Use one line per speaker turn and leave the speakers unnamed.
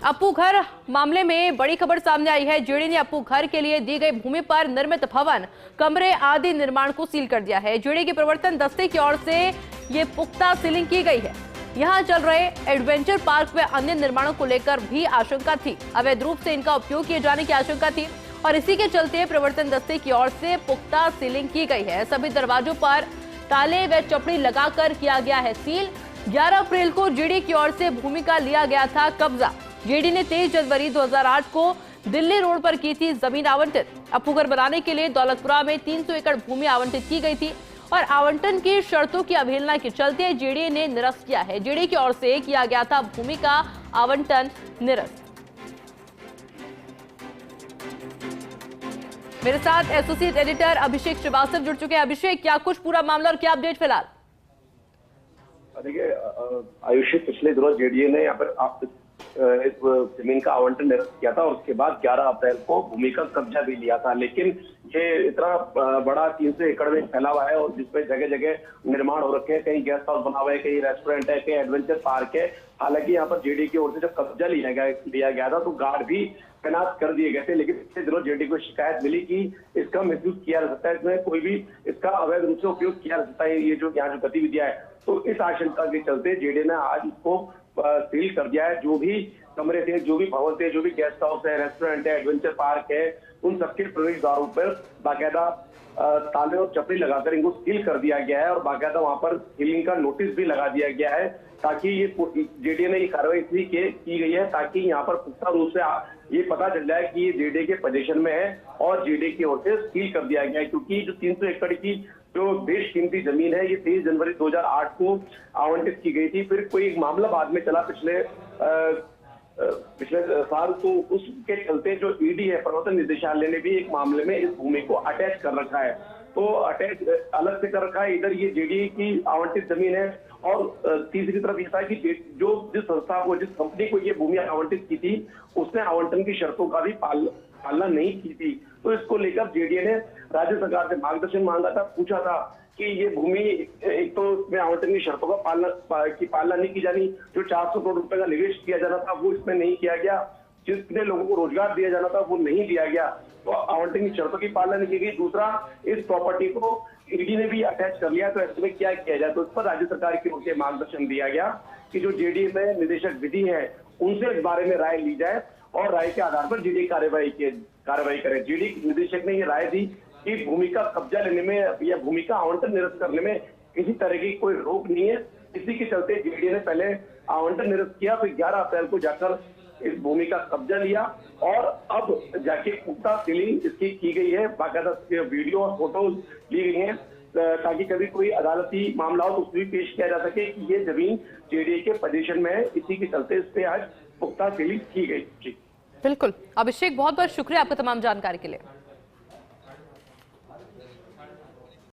अप्पू घर मामले में बड़ी खबर सामने आई है। जेडी ने अप्पू घर के लिए दी गई भूमि पर निर्मित भवन, कमरे आदि निर्माण को सील कर दिया है। जेडी के प्रवर्तन दस्ते की ओर से ये पुख्ता सीलिंग की गई है। यहां चल रहे एडवेंचर पार्क व अन्य निर्माणों को लेकर भी आशंका थी। अवैध रूप से इनका उपयोग किए जाने की आशंका थी और इसी के चलते प्रवर्तन दस्ते की ओर से पुख्ता सीलिंग की गई है। सभी दरवाजों पर ताले व चपड़ी लगाकर किया गया है सील। 11 अप्रैल को जेडी की ओर से भूमि का लिया गया था कब्जा। जेडी ने 23 जनवरी 2008 को दिल्ली रोड पर की थी जमीन आवंटित। अप्पू घर बनाने के लिए दौलतपुरा में 300 एकड़ भूमि आवंटित की गई थी और आवंटन की शर्तों की अवहेलना के चलते जेडी ने निरस्त किया है। जेडी की ओर से किया गया था भूमि का आवंटन निरस्त। मेरे साथ एसोसिएट एडिटर अभिषेक श्रीवास्तव जुड़ चुके हैं। अभिषेक, क्या कुछ पूरा मामला और क्या अपडेट फिलहाल?
देखिए आयुषी, पिछले दिनों जेडीए ने यहाँ पर इस जमीन का आवंटन निरस्त किया था और उसके बाद 11 अप्रैल को भूमि का कब्जा भी लिया था। लेकिन ये इतना बड़ा 300 एकड़ में फैला हुआ है और जिसमें जगह जगह निर्माण हो रखे हैं। कहीं गेस्ट हाउस बना हुआ है, कहीं रेस्टोरेंट है, कहीं एडवेंचर पार्क है। हालांकि यहाँ पर जेडी की ओर से जब कब्जा लिया गया था तो गार्ड भी तैनात कर दिए गए थे। लेकिन पिछले दिनों जेडी को शिकायत मिली कि इसका मिसयूज किया जा सकता है, इसमें कोई भी इसका अवैध रूप से उपयोग किया जा सकता है, ये जो यहाँ जो गतिविधियां है। तो इस आशंका के चलते जेडी ने आज इसको सील कर दिया है। जो भी कमरे थे, जो भी भवन थे, जो भी गेस्ट हाउस है, रेस्टोरेंट है, एडवेंचर पार्क है, उन सबके प्रवेश द्वारों पर बाकायदा ताले और चपड़ी लगाकर इनको सील कर दिया गया है और बाकायदा वहां पर सीलिंग का नोटिस भी लगा दिया गया है ताकि ये जेडीए ने ये कार्रवाई इसलिए की गई है ताकि यहाँ पर पुख्ता रूप से ये पता चल जाए कि ये जेडीए के पोजीशन में है और जेडीए की ओर से सील कर दिया गया है। क्योंकि जो 300 एकड़ की जो बेशकीमती जमीन है, ये 23 जनवरी 2008 को आवंटित की गई थी। फिर कोई एक मामला बाद में चला पिछले साल, तो उसके चलते जो ईडी है, प्रवर्तन निदेशालय ने भी एक मामले में इस भूमि को अटैच कर रखा है। तो अटैच अलग से कर रखा है, इधर ये जेडीए की आवंटित जमीन है और तीसरी तरफ ये था कि जिस संस्था को, जिस कंपनी को ये भूमि आवंटित की थी, उसने आवंटन की शर्तों का भी पालना नहीं की थी। तो इसको लेकर जेडीए ने राज्य सरकार से मार्गदर्शन मांगा था, पूछा था कि ये भूमि, एक तो इसमें आवंटन की शर्तों का पालना नहीं की जानी, जो 400 करोड़ रुपए का निवेश किया जाना था वो इसमें नहीं किया गया, जितने लोगों को रोजगार दिया जाना था वो नहीं दिया गया, तो आवंटन की शर्तों की पालना नहीं की गई। दूसरा, इस प्रॉपर्टी को ईडी ने भी अटैच कर लिया, तो ऐसे में क्या किया जाए? तो इस पर राज्य सरकार की ओर से मार्गदर्शन दिया गया कि जो जेडीए में निदेशक विधि है उनसे इस बारे में राय ली जाए और राय के आधार पर जेडीए कार्रवाई करे। जेडीए निदेशक ने ये राय दी कि भूमि का कब्जा लेने में या भूमि का आवंटन निरस्त करने में किसी तरह की कोई रोक नहीं है। इसी के चलते जेडीए ने पहले आवंटन निरस्त किया, फिर 11 अप्रैल को जाकर इस भूमि का कब्जा लिया और अब जाके पुख्ता सीलिंग इसकी की गई है। बाकायदा वीडियो और फोटोज ली गई हैं ताकि कभी कोई अदालती मामला हो तो उसमें भी पेश किया जा सके कि ये जमीन जेडीए के पोजीशन में है। इसी के चलते इस पे आज पुख्ता सीलिंग की गई। जी
बिल्कुल अभिषेक, बहुत बहुत शुक्रिया आपका तमाम जानकारी के लिए।